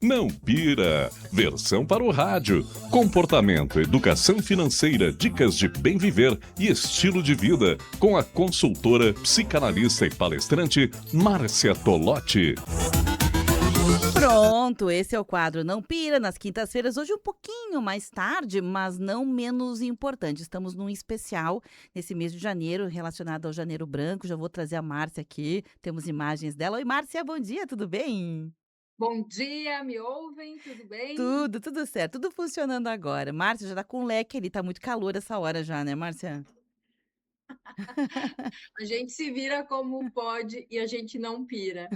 Não pira. Versão para o rádio. Comportamento, educação financeira, dicas de bem viver e estilo de vida. Com a consultora, psicanalista e palestrante Márcia Tolotti. Pronto, esse é o quadro Não Pira, nas quintas-feiras, hoje um pouquinho mais tarde, mas não menos importante. Estamos num especial nesse mês de janeiro, relacionado ao Janeiro Branco. Já vou trazer a Márcia aqui, temos imagens dela. Oi, Márcia, bom dia, tudo bem? Bom dia, me ouvem? Tudo bem? Tudo certo, tudo funcionando agora. Márcia já tá com leque ali, tá muito calor essa hora já, né, Márcia? A gente se vira como pode e a gente não pira.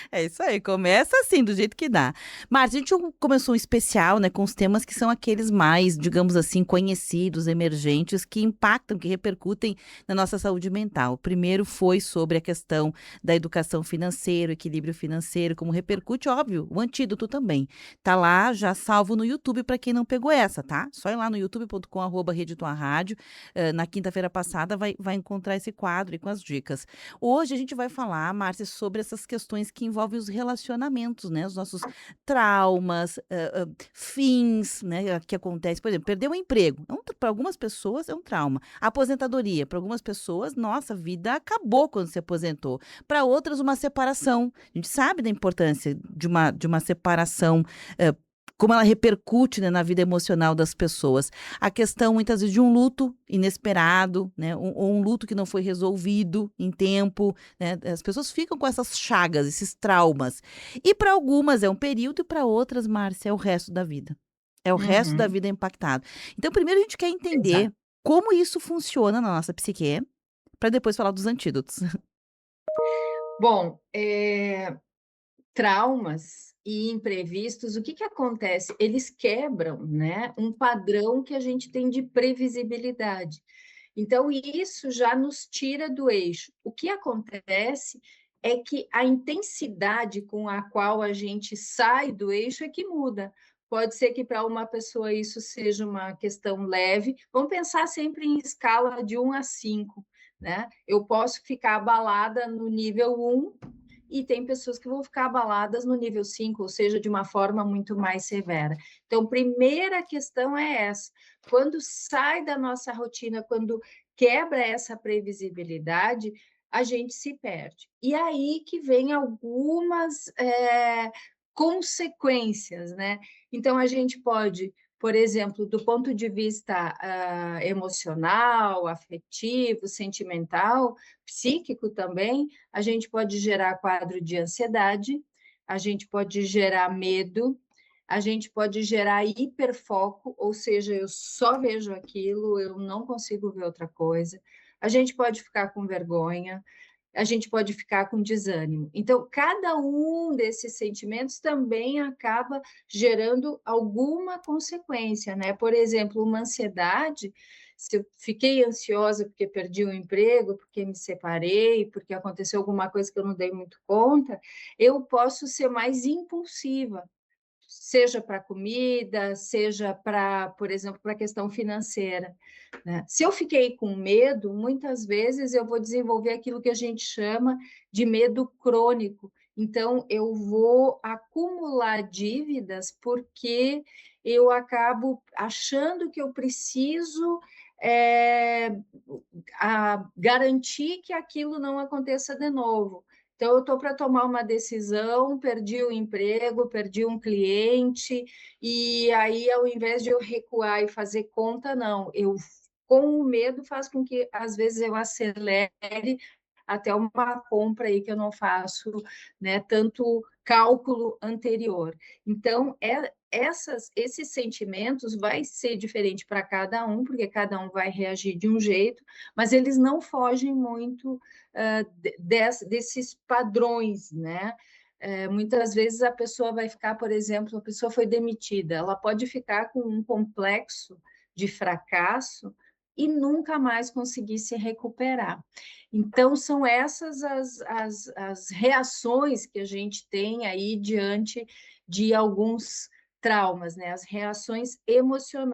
É isso aí, começa assim, do jeito que dá. Márcia, a gente começou um especial, né, com os temas que são aqueles mais, digamos assim, conhecidos, emergentes, que impactam, que repercutem na nossa saúde mental. O primeiro foi sobre a questão da educação financeira, o equilíbrio financeiro, como repercute, óbvio, o antídoto também. Tá lá, já salvo no YouTube para quem não pegou essa, tá? Só ir lá no youtube.com/Rede Tua Rádio. Na quinta-feira passada vai encontrar esse quadro e com as dicas. Hoje a gente vai falar, Márcia, sobre essas questões que envolvem os relacionamentos, né? Os nossos traumas, fins, né? Que acontece, por exemplo, perder o emprego. Para algumas pessoas é um trauma. Aposentadoria, para algumas pessoas, nossa, a vida acabou quando se aposentou. Para outras, uma separação. A gente sabe da importância de uma separação, como ela repercute, né, na vida emocional das pessoas. A questão, muitas vezes, de um luto inesperado, né, ou um luto que não foi resolvido em tempo, né, as pessoas ficam com essas chagas, esses traumas. E para algumas é um período e para outras, Márcia, é o resto da vida. É o resto da Uhum, vida impactado. Então, primeiro a gente quer entender exato. como isso funciona na nossa psique, para depois falar dos antídotos. Bom, traumas e imprevistos, o que que acontece? Eles quebram, né, um padrão que a gente tem de previsibilidade. Então, isso já nos tira do eixo. O que acontece é que a intensidade com a qual a gente sai do eixo é que muda. Pode ser que para uma pessoa isso seja uma questão leve. Vamos pensar sempre em escala de 1 a 5, né? Eu posso ficar abalada no nível 1 e tem pessoas que vão ficar abaladas no nível 5, ou seja, de uma forma muito mais severa. Então, primeira questão é essa. Quando sai da nossa rotina, quando quebra essa previsibilidade, a gente se perde. E aí que vem algumas consequências, né? Então, a gente pode, por exemplo, do ponto de vista emocional, afetivo, sentimental, psíquico também, a gente pode gerar quadro de ansiedade, a gente pode gerar medo, a gente pode gerar hiperfoco, ou seja, eu só vejo aquilo, eu não consigo ver outra coisa. A gente pode ficar com vergonha, a gente pode ficar com desânimo. Então, cada um desses sentimentos também acaba gerando alguma consequência, né? Por exemplo, uma ansiedade, se eu fiquei ansiosa porque perdi o emprego, porque me separei, porque aconteceu alguma coisa que eu não dei muito conta, eu posso ser mais impulsiva, seja para comida, seja para, por exemplo, para a questão financeira, né? Se eu fiquei com medo, muitas vezes eu vou desenvolver aquilo que a gente chama de medo crônico. Então, eu vou acumular dívidas porque eu acabo achando que eu preciso é, garantir que aquilo não aconteça de novo. Então, eu estou para tomar uma decisão, perdi o emprego, perdi um cliente, e aí, ao invés de eu recuar e fazer conta, não, eu, com o medo, faz com que, às vezes, eu acelere até uma compra aí que eu não faço, né, tanto cálculo anterior. Então, esses sentimentos vai ser diferente para cada um, porque cada um vai reagir de um jeito, mas eles não fogem muito desses padrões, né? Muitas vezes a pessoa vai ficar, por exemplo, a pessoa foi demitida, ela pode ficar com um complexo de fracasso e nunca mais conseguir se recuperar. Então, são essas as reações que a gente tem aí diante de alguns traumas, né? As reações emocionais.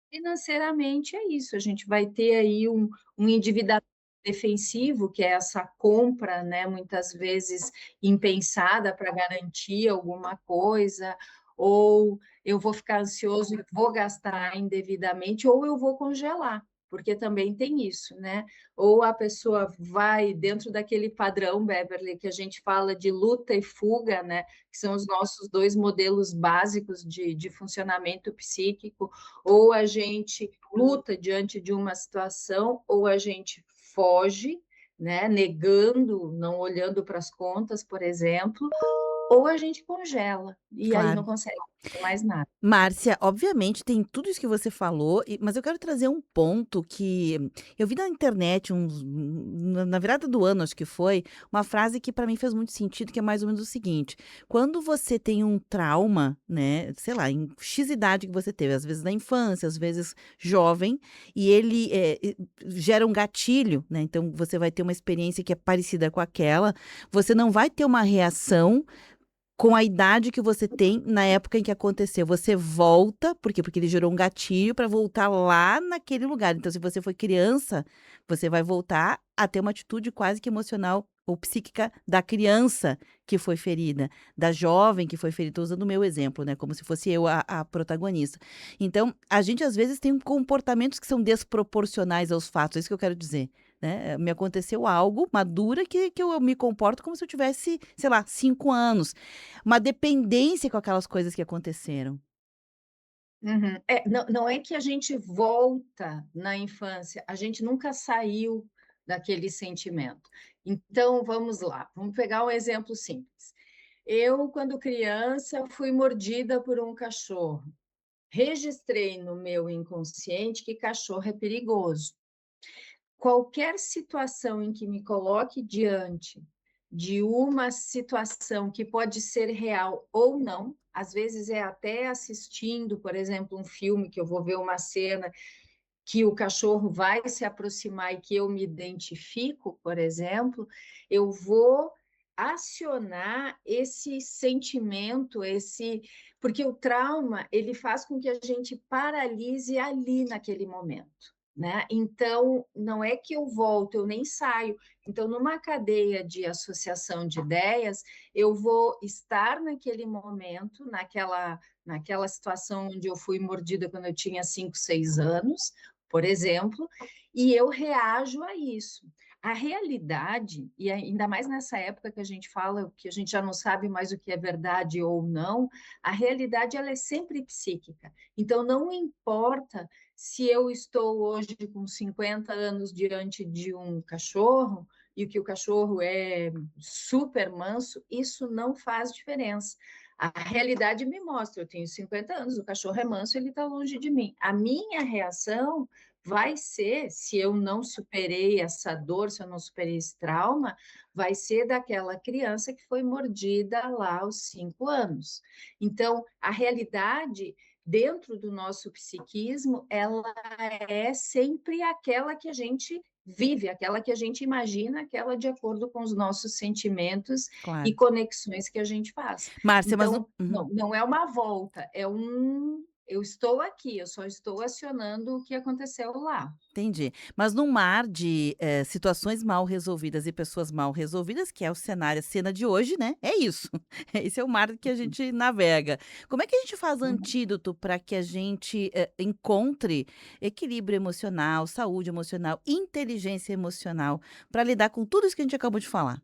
Financeiramente é isso, a gente vai ter aí um endividamento defensivo, que é essa compra, né, muitas vezes impensada para garantir alguma coisa, ou eu vou ficar ansioso e vou gastar indevidamente, ou eu vou congelar, porque também tem isso, né? Ou a pessoa vai dentro daquele padrão, Beverly, que a gente fala de luta e fuga, né? Que são os nossos dois modelos básicos de funcionamento psíquico, ou a gente luta diante de uma situação, ou a gente foge, né? Negando, não olhando para as contas, por exemplo, ou a gente congela, e aí não Claro. consegue fazer mais nada. Márcia, obviamente tem tudo isso que você falou, mas eu quero trazer um ponto que eu vi na internet na virada do ano, acho que foi, uma frase que para mim fez muito sentido, que é mais ou menos o seguinte: quando você tem um trauma, né, sei lá, em X idade que você teve, às vezes na infância, às vezes jovem, e ele gera um gatilho, né? Então você vai ter uma experiência que é parecida com aquela, você não vai ter uma reação com a idade que você tem na época em que aconteceu. Você volta, por quê? Porque ele gerou um gatilho para voltar lá naquele lugar. Então, se você foi criança, você vai voltar a ter uma atitude quase que emocional ou psíquica da criança que foi ferida, da jovem que foi ferida. Estou usando o meu exemplo, né? Como se fosse eu a protagonista. Então, a gente às vezes tem comportamentos que são desproporcionais aos fatos. É isso que eu quero dizer. Né? Me aconteceu algo madura que eu me comporto como se eu tivesse, sei lá, 5 anos. Uma dependência com aquelas coisas que aconteceram. Uhum. Não é que a gente volta na infância, a gente nunca saiu daquele sentimento. Então, vamos lá, vamos pegar um exemplo simples. Eu, quando criança, fui mordida por um cachorro. Registrei no meu inconsciente que cachorro é perigoso. Qualquer situação em que me coloque diante de uma situação que pode ser real ou não, às vezes é até assistindo, por exemplo, um filme que eu vou ver uma cena que o cachorro vai se aproximar e que eu me identifico, por exemplo, eu vou acionar esse sentimento, porque o trauma, ele faz com que a gente paralise ali naquele momento. Né? Então, não é que eu volto, eu nem saio. Então, numa cadeia de associação de ideias, eu vou estar naquele momento, naquela situação onde eu fui mordida quando eu tinha 5, 6 anos, por exemplo, e eu reajo a isso. A realidade, e ainda mais nessa época que a gente fala que a gente já não sabe mais o que é verdade ou não, a realidade ela é sempre psíquica. Então, não importa se eu estou hoje com 50 anos diante de um cachorro e que o cachorro é super manso, isso não faz diferença. A realidade me mostra, eu tenho 50 anos, o cachorro é manso, ele está longe de mim. A minha reação vai ser, se eu não superei essa dor, se eu não superei esse trauma, vai ser daquela criança que foi mordida lá aos 5 anos. Então, a realidade dentro do nosso psiquismo, ela é sempre aquela que a gente vive, aquela que a gente imagina, aquela de acordo com os nossos sentimentos e Claro. conexões que a gente faz. Márcia, mas Então, não é uma volta, eu estou aqui, eu só estou acionando o que aconteceu lá. entendi. Mas num mar de situações mal resolvidas e pessoas mal resolvidas, que é o cenário, a cena de hoje, né? É isso. Esse é o mar que a gente navega. Como é que a gente faz Uhum. antídoto para que a gente encontre equilíbrio emocional, saúde emocional, inteligência emocional, para lidar com tudo isso que a gente acabou de falar?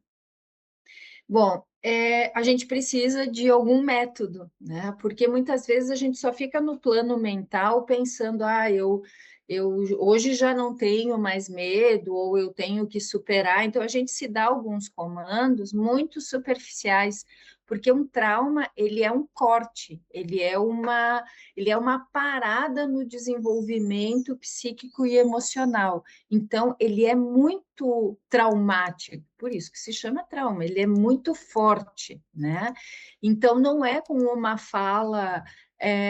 Bom, a gente precisa de algum método, né? Porque muitas vezes a gente só fica no plano mental pensando, eu hoje já não tenho mais medo, ou eu tenho que superar. Então a gente se dá alguns comandos muito superficiais, porque um trauma, ele é um corte, ele é uma parada no desenvolvimento psíquico e emocional. Então, ele é muito traumático, por isso que se chama trauma, ele é muito forte, né? Então, não é com uma fala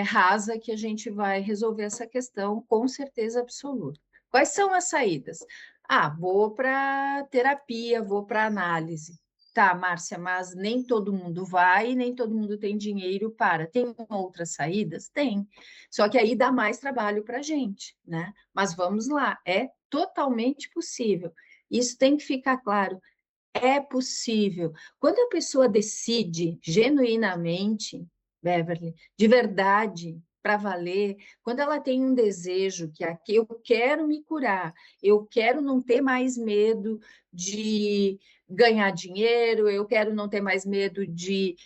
rasa que a gente vai resolver essa questão, com certeza absoluta. Quais são as saídas? Vou para terapia, vou para análise. Tá, Márcia, mas nem todo mundo vai, nem todo mundo tem dinheiro para. Tem outras saídas? Tem. Só que aí dá mais trabalho para a gente, né? Mas vamos lá, é totalmente possível. Isso tem que ficar claro. É possível. Quando a pessoa decide genuinamente, Beverly, de verdade, para valer, quando ela tem um desejo que aqui eu quero me curar, eu quero não ter mais medo de ganhar dinheiro, eu quero não ter mais medo de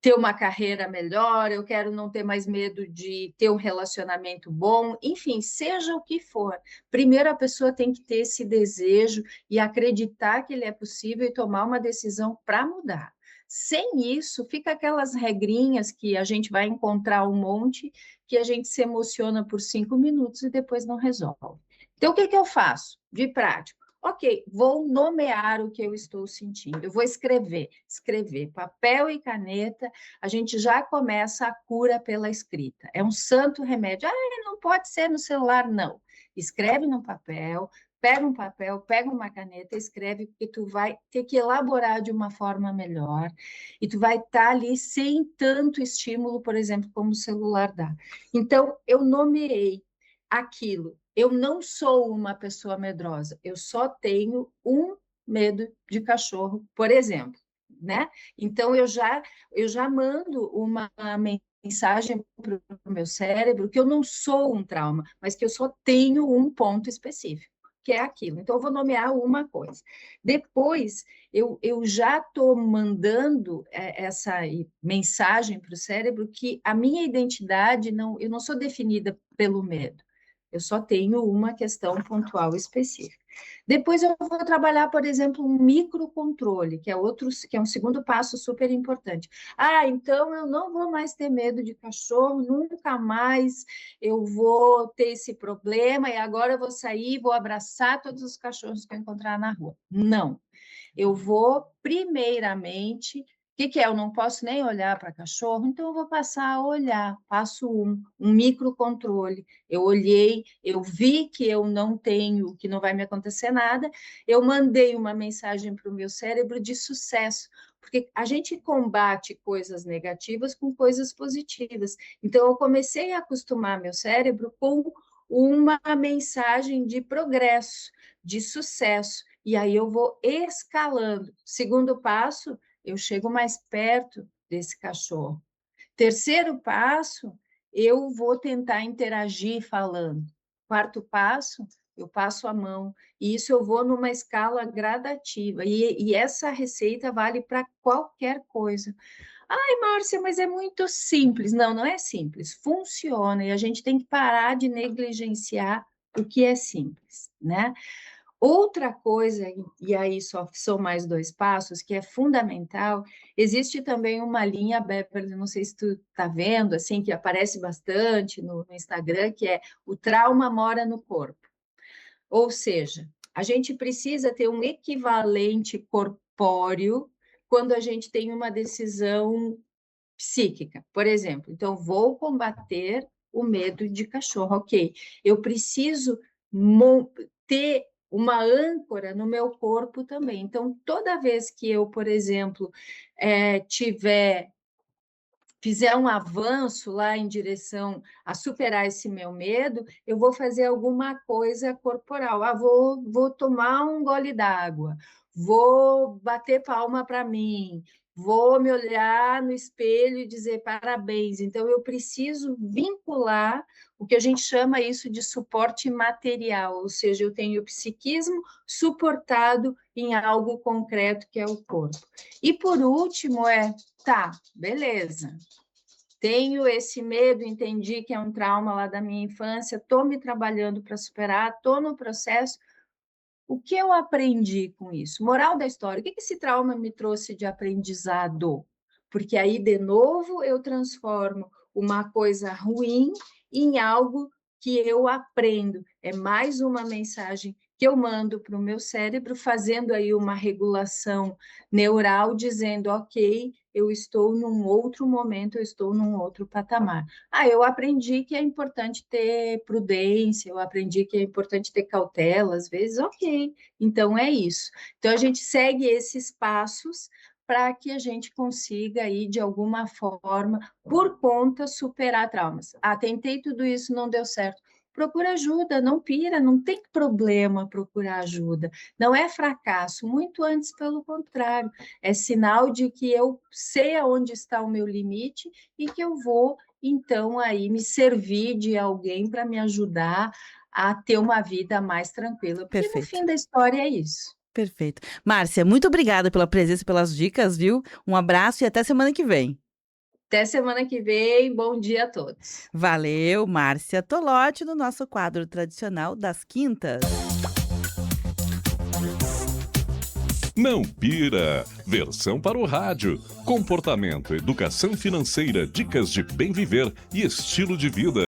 ter uma carreira melhor, eu quero não ter mais medo de ter um relacionamento bom, enfim, seja o que for. Primeiro a pessoa tem que ter esse desejo e acreditar que ele é possível e tomar uma decisão para mudar. Sem isso, fica aquelas regrinhas que a gente vai encontrar um monte, que a gente se emociona por 5 minutos e depois não resolve. Então, o que que eu faço de prático? Ok, vou nomear o que eu estou sentindo. Eu vou escrever, papel e caneta. A gente já começa a cura pela escrita. É um santo remédio. Ah, não pode ser no celular, não. Escreve no papel, pega uma caneta, escreve, porque tu vai ter que elaborar de uma forma melhor e tu vai estar ali sem tanto estímulo, por exemplo, como o celular dá. Então, eu nomeei aquilo. Eu não sou uma pessoa medrosa, eu só tenho um medo de cachorro, por exemplo, né? Então, eu já mando uma mensagem para o meu cérebro que eu não sou um trauma, mas que eu só tenho um ponto específico, que é aquilo. Então, eu vou nomear uma coisa. Depois, eu já estou mandando essa mensagem para o cérebro que a minha identidade, eu não sou definida pelo medo. Eu só tenho uma questão pontual específica. Depois eu vou trabalhar, por exemplo, um microcontrole, que é um segundo passo super importante. Ah, então eu não vou mais ter medo de cachorro, nunca mais eu vou ter esse problema e agora eu vou sair, vou abraçar todos os cachorros que eu encontrar na rua. Não. Eu vou, primeiramente, o que é? Eu não posso nem olhar para cachorro, então eu vou passar a olhar. Passo um microcontrole. Eu olhei, eu vi que eu não tenho, que não vai me acontecer nada, eu mandei uma mensagem para o meu cérebro de sucesso, porque a gente combate coisas negativas com coisas positivas. Então, eu comecei a acostumar meu cérebro com uma mensagem de progresso, de sucesso. E aí eu vou escalando. Segundo passo, eu chego mais perto desse cachorro. Terceiro passo, eu vou tentar interagir falando. Quarto passo, eu passo a mão. E isso eu vou numa escala gradativa. E essa receita vale para qualquer coisa. Ai, Márcia, mas é muito simples. Não, não é simples. Funciona. E a gente tem que parar de negligenciar o que é simples, né? Outra coisa, e aí só são mais 2 passos, que é fundamental, existe também uma linha, Beverly, não sei se tu está vendo, assim, que aparece bastante no Instagram, que é o trauma mora no corpo. Ou seja, a gente precisa ter um equivalente corpóreo quando a gente tem uma decisão psíquica, por exemplo. Então, vou combater o medo de cachorro, ok. Eu preciso ter uma âncora no meu corpo também. Então, toda vez que eu, por exemplo, fizer um avanço lá em direção a superar esse meu medo, eu vou fazer alguma coisa corporal. Ah, vou tomar um gole d'água, vou bater palma para mim, vou me olhar no espelho e dizer parabéns. Então, eu preciso vincular o que a gente chama isso de suporte material, ou seja, eu tenho o psiquismo suportado em algo concreto que é o corpo. E por último tá, beleza. Tenho esse medo, entendi que é um trauma lá da minha infância, estou me trabalhando para superar, estou no processo. O que eu aprendi com isso? Moral da história, o que esse trauma me trouxe de aprendizado? Porque aí, de novo, eu transformo uma coisa ruim em algo que eu aprendo. É mais uma mensagem que eu mando para o meu cérebro, fazendo aí uma regulação neural, dizendo, ok, eu estou num outro momento, eu estou num outro patamar. Ah, eu aprendi que é importante ter prudência, eu aprendi que é importante ter cautela, às vezes, ok, então é isso. Então, a gente segue esses passos para que a gente consiga aí, de alguma forma, por conta, superar traumas. Ah, tentei tudo isso, não deu certo. procura ajuda, não pira, não tem problema procurar ajuda. Não é fracasso, muito antes pelo contrário. É sinal de que eu sei aonde está o meu limite e que eu vou, então, aí me servir de alguém para me ajudar a ter uma vida mais tranquila. Porque no Perfeito. fim da história é isso. Perfeito. Márcia, muito obrigada pela presença e pelas dicas, viu? Um abraço e até semana que vem. Até semana que vem, bom dia a todos. Valeu, Márcia Tolotti, no nosso quadro tradicional das quintas. Não pira! Versão para o rádio. Comportamento, educação financeira, dicas de bem viver e estilo de vida.